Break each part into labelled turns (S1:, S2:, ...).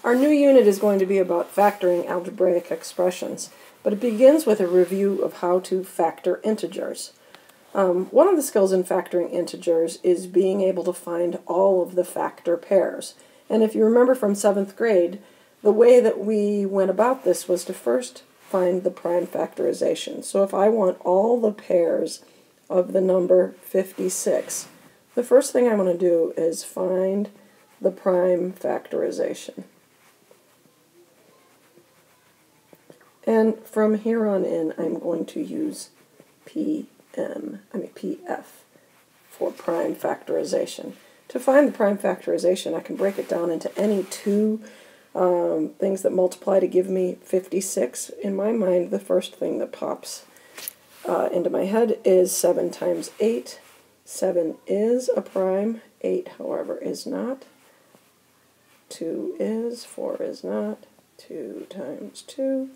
S1: Our new unit is going to be about factoring algebraic expressions, but it begins with a review of how to factor integers. One of the skills in factoring integers is being able to find all of the factor pairs. And if you remember from 7th grade, the way that we went about this was to first find the prime factorization. So if I want all the pairs of the number 56, the first thing I'm going to do is find the prime factorization. And from here on in, I'm going to use PF for prime factorization. To find the prime factorization, I can break it down into any two things that multiply to give me 56. In my mind, the first thing that pops into my head is 7 times 8. 7 is a prime, 8, however, is not. 2 is, 4 is not. 2 times 2.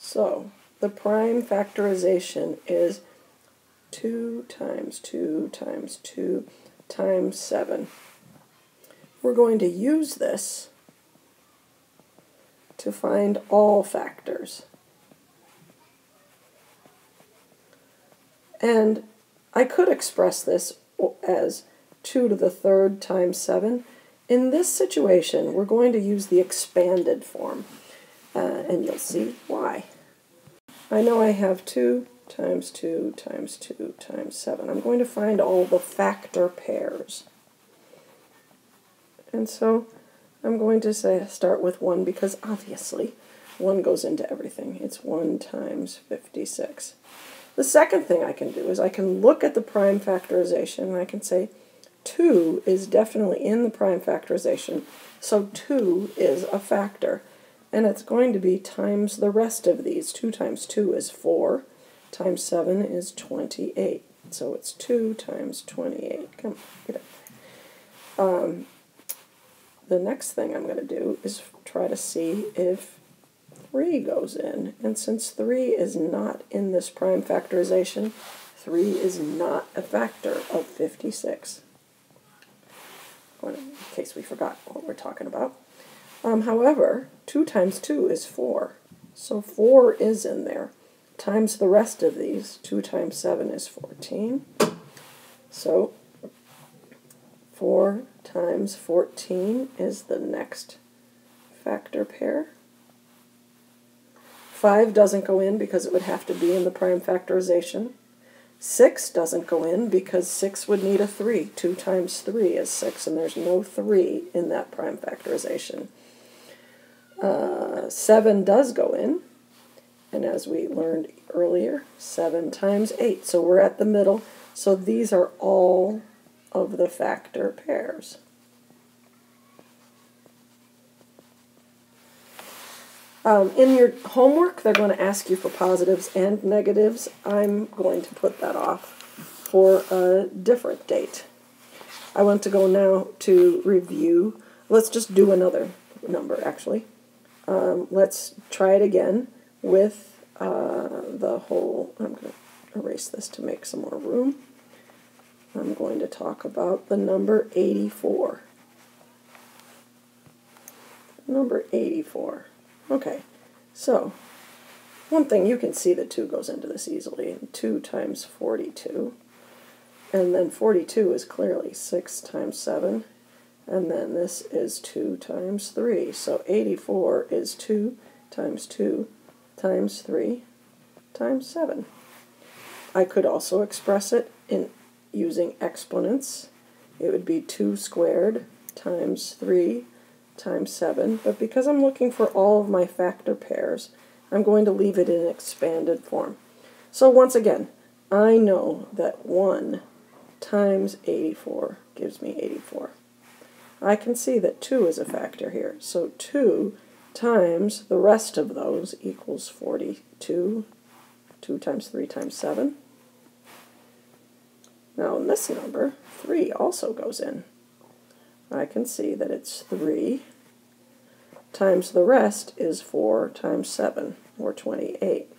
S1: So, the prime factorization is 2 times 2 times 2 times 7. We're going to use this to find all factors. And I could express this as 2 to the 3rd times 7. In this situation, we're going to use the expanded form, and you'll see why. I know I have 2 times 2 times 2 times 7. I'm going to find all the factor pairs. And so I'm going to start with 1 because obviously 1 goes into everything. It's 1 times 56. The second thing I can do is I can look at the prime factorization and I can say 2 is definitely in the prime factorization, so 2 is a factor. And it's going to be times the rest of these. 2 times 2 is 4, times 7 is 28. So it's 2 times 28. Come on, get up. The next thing I'm going to do is try to see if 3 goes in. And since 3 is not in this prime factorization, 3 is not a factor of 56. In case we forgot what we're talking about. However, 2 times 2 is 4, so 4 is in there. Times the rest of these, 2 times 7 is 14. So 4 times 14 is the next factor pair. 5 doesn't go in because it would have to be in the prime factorization. 6 doesn't go in because 6 would need a 3. 2 times 3 is 6, and there's no 3 in that prime factorization. 7 does go in, and as we learned earlier, 7 times 8. So we're at the middle, so these are all of the factor pairs. In your homework, they're going to ask you for positives and negatives. I'm going to put that off for a different date. I want to go now to review. Let's just do another number, actually. Let's try it again with the whole. I'm going to erase this to make some more room. I'm going to talk about the number 84. Number 84. Okay, so one thing, you can see that 2 goes into this easily. 2 times 42. And then 42 is clearly 6 times 7. And then this is 2 times 3. So 84 is 2 times 2 times 3 times 7. I could also express it in using exponents. It would be 2 squared times 3 times 7. But because I'm looking for all of my factor pairs, I'm going to leave it in expanded form. So once again, I know that 1 times 84 gives me 84. I can see that 2 is a factor here. So 2 times the rest of those equals 42. 2 times 3 times 7. Now in this number, 3 also goes in. I can see that it's 3 times the rest is 4 times 7, or 28.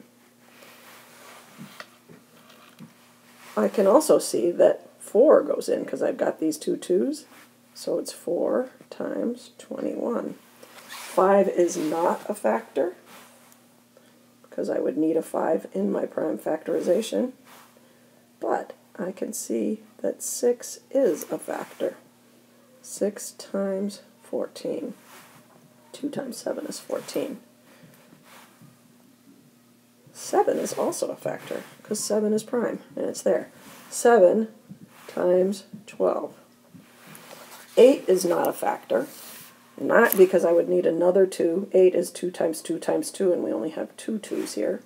S1: I can also see that 4 goes in because I've got these two 2's. So it's 4 times 21. 5 is not a factor, because I would need a 5 in my prime factorization, but I can see that 6 is a factor. 6 times 14. 2 times 7 is 14. 7 is also a factor, because 7 is prime, and it's there. 7 times 12. 8 is not a factor, not because I would need another 2. 8 is 2 times 2 times 2, and we only have 2 2's here.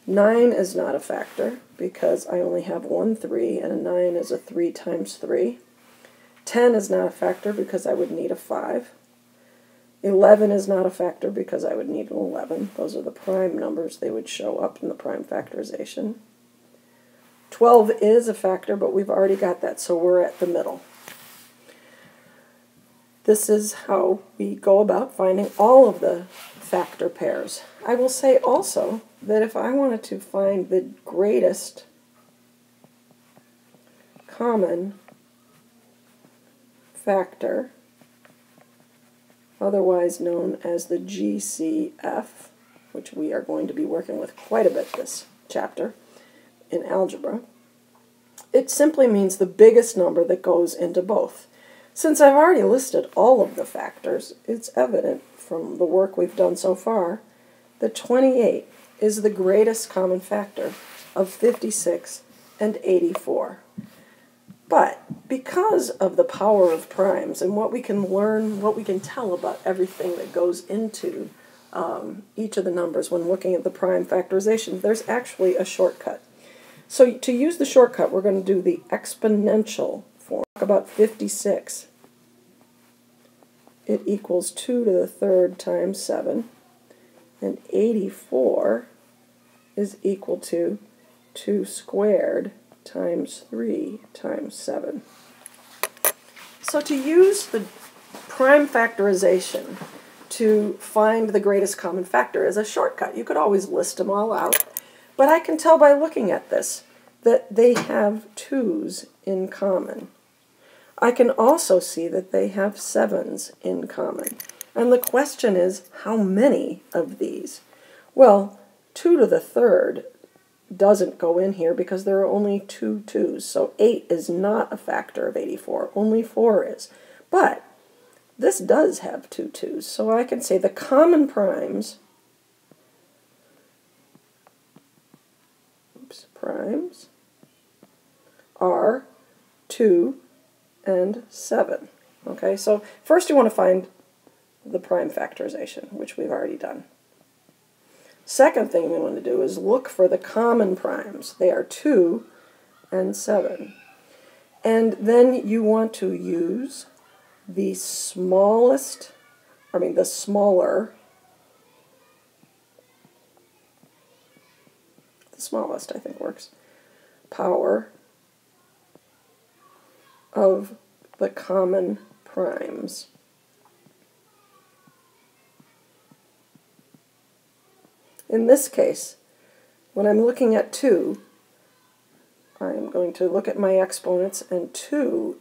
S1: 9 is not a factor, because I only have 1 3, and a 9 is a 3 times 3. 10 is not a factor, because I would need a 5. 11 is not a factor, because I would need an 11. Those are the prime numbers. They would show up in the prime factorization. 12 is a factor, but we've already got that, so we're at the middle. This is how we go about finding all of the factor pairs. I will say also that if I wanted to find the greatest common factor, otherwise known as the GCF, which we are going to be working with quite a bit this chapter in algebra, it simply means the biggest number that goes into both. Since I've already listed all of the factors, it's evident from the work we've done so far that 28 is the greatest common factor of 56 and 84. But because of the power of primes and what we can learn, what we can tell about everything that goes into each of the numbers when looking at the prime factorization, there's actually a shortcut. So to use the shortcut, we're going to do the exponential form. Talk about 56. It equals 2 to the third times 7, and 84 is equal to 2 squared times 3 times 7. So to use the prime factorization to find the greatest common factor is a shortcut. You could always list them all out, but I can tell by looking at this that they have 2's in common. I can also see that they have 7's in common. And the question is, how many of these? Well, 2 to the third doesn't go in here because there are only 2 2's. So 8 is not a factor of 84. Only 4 is. But this does have 2 2's. So I can say the common primes, primes are 2 and 7. Okay, so first you want to find the prime factorization, which we've already done. Second thing we want to do is look for the common primes. They are 2 and 7. And then you want to use the smaller, the smallest I think works, power of the common primes. In this case, when I'm looking at 2, I'm going to look at my exponents, and 2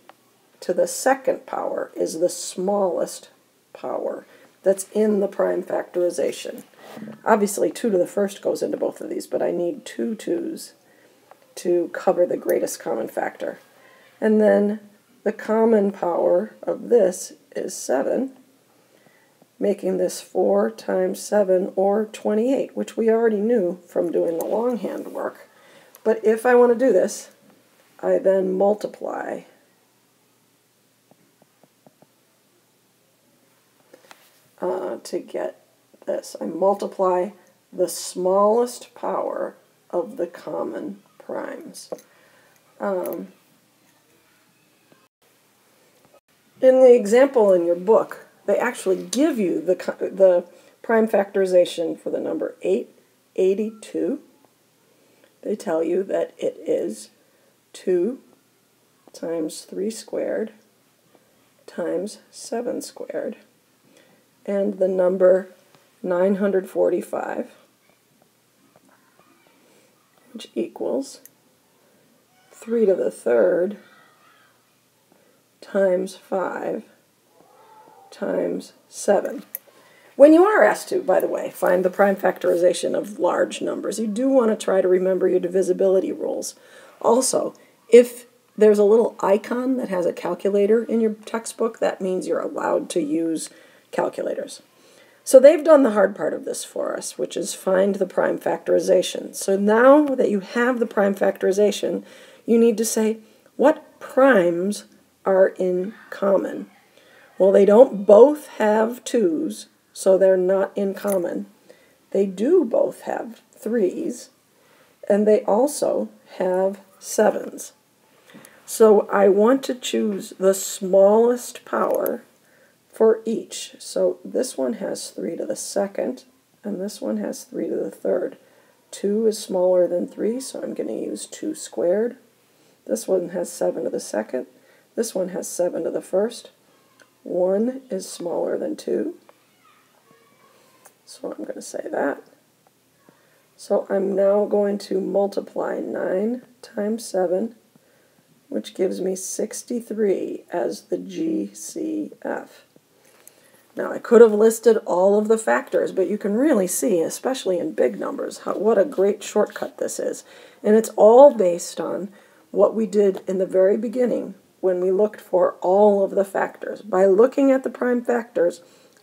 S1: to the second power is the smallest power that's in the prime factorization. Obviously, 2 to the first goes into both of these, but I need 2 2's to cover the greatest common factor. And then the common power of this is 7, making this 4 times 7, or 28, which we already knew from doing the longhand work. But if I want to do this, I then multiply to get this. I multiply the smallest power of the common primes. In the example in your book, they actually give you the prime factorization for the number 882. They tell you that it is 2 times 3 squared times 7 squared, and the number 945, which equals 3 to the third times 5 times 7. When you are asked to, by the way, find the prime factorization of large numbers, you do want to try to remember your divisibility rules. Also, if there's a little icon that has a calculator in your textbook, that means you're allowed to use calculators. So they've done the hard part of this for us, which is find the prime factorization. So now that you have the prime factorization, you need to say, what primes are in common? Well, they don't both have 2's, so they're not in common. They do both have 3's, and they also have 7's. So I want to choose the smallest power for each. So this one has 3 to the second, and this one has 3 to the third. 2 is smaller than 3, so I'm going to use 2 squared. This one has 7 to the second. This one has 7 to the first. 1 is smaller than 2. So I'm going to say that. So I'm now going to multiply 9 times 7, which gives me 63 as the GCF. Now I could have listed all of the factors, but you can really see, especially in big numbers, what a great shortcut this is. And it's all based on what we did in the very beginning when we looked for all of the factors. By looking at the prime factors,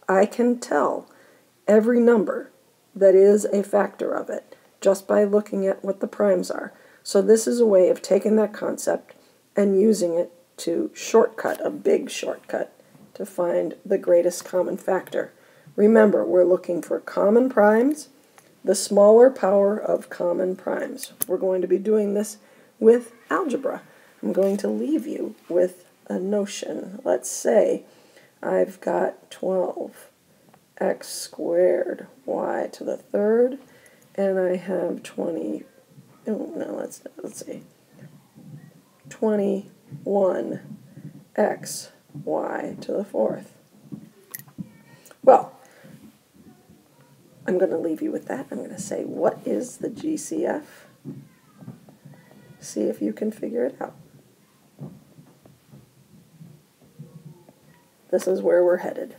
S1: I can tell every number that is a factor of it just by looking at what the primes are. So this is a way of taking that concept and using it to shortcut, a big shortcut, to find the greatest common factor. Remember, we're looking for common primes, the smaller power of common primes. We're going to be doing this with algebra. I'm going to leave you with a notion. Let's say I've got 12 x squared y to the third, and I have 20, oh no, let's see, 21 x y to the fourth. Well, I'm going to leave you with that. I'm going to say, what is the GCF? See if you can figure it out. This is where we're headed.